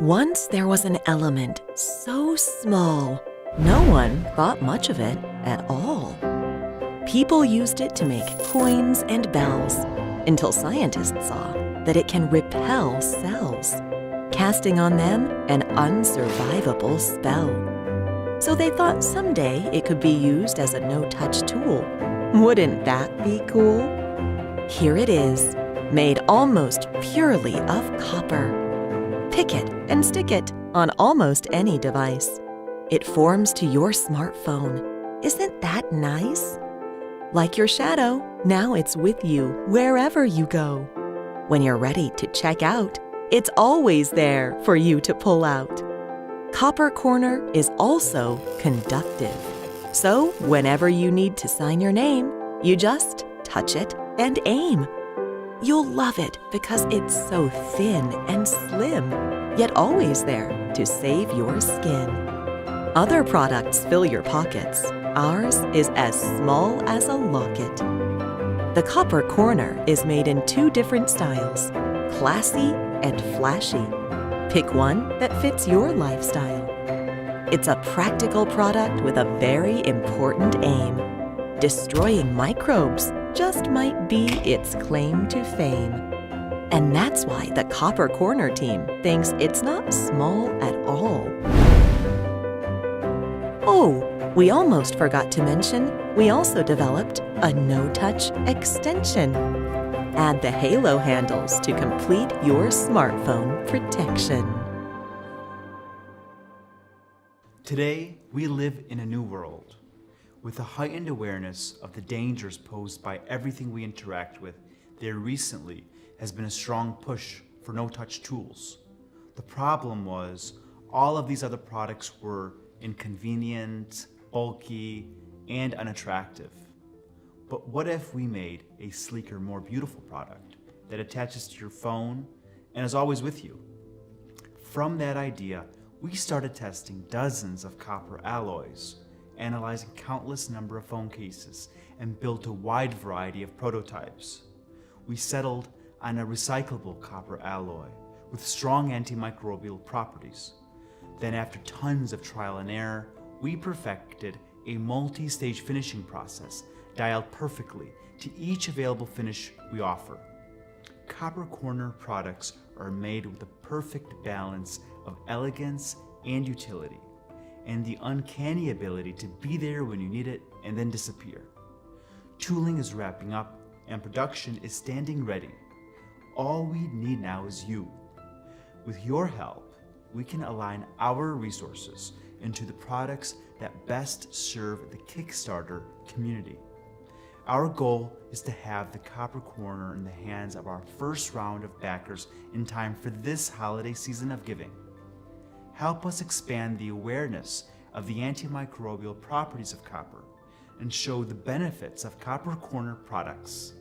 Once there was an element so small, no one thought much of it at all. People used it to make coins and bells until scientists saw that it can repel cells, casting on them an unsurvivable spell. So they thought someday it could be used as a no-touch tool. Wouldn't that be cool? Here it is, made almost purely of copper. Pick it and stick it on almost any device. It forms to your smartphone. Isn't that nice? Like your shadow, now it's with you wherever you go. When you're ready to check out, it's always there for you to pull out. Copper Corner is also conductive. So whenever you need to sign your name, you just touch it and aim. You'll love it because it's so thin and slim, yet always there to save your skin. Other products fill your pockets. Ours is as small as a locket. The Copper Corner is made in 2 different styles, classy and flashy. Pick one that fits your lifestyle. It's a practical product with a very important aim. Destroying microbes just might be its claim to fame. And that's why the Copper Corner team thinks it's not small at all. Oh, we almost forgot to mention, we also developed a no-touch extension. Add the halo handles to complete your smartphone protection. Today, we live in a new world. With a heightened awareness of the dangers posed by everything we interact with, there recently has been a strong push for no-touch tools. The problem was, all of these other products were inconvenient, bulky, and unattractive. But what if we made a sleeker, more beautiful product that attaches to your phone and is always with you? From that idea, we started testing dozens of copper alloys, analyzing countless number of phone cases, and built a wide variety of prototypes. We settled on a recyclable copper alloy with strong antimicrobial properties. Then after tons of trial and error, we perfected a multi-stage finishing process dialed perfectly to each available finish we offer. Copper Corner products are made with the perfect balance of elegance and utility, and the uncanny ability to be there when you need it and then disappear. Tooling is wrapping up and production is standing ready. All we need now is you. With your help, we can align our resources into the products that best serve the Kickstarter community. Our goal is to have the Copper Corner in the hands of our first round of backers in time for this holiday season of giving. Help us expand the awareness of the antimicrobial properties of copper and show the benefits of Copper Corner products.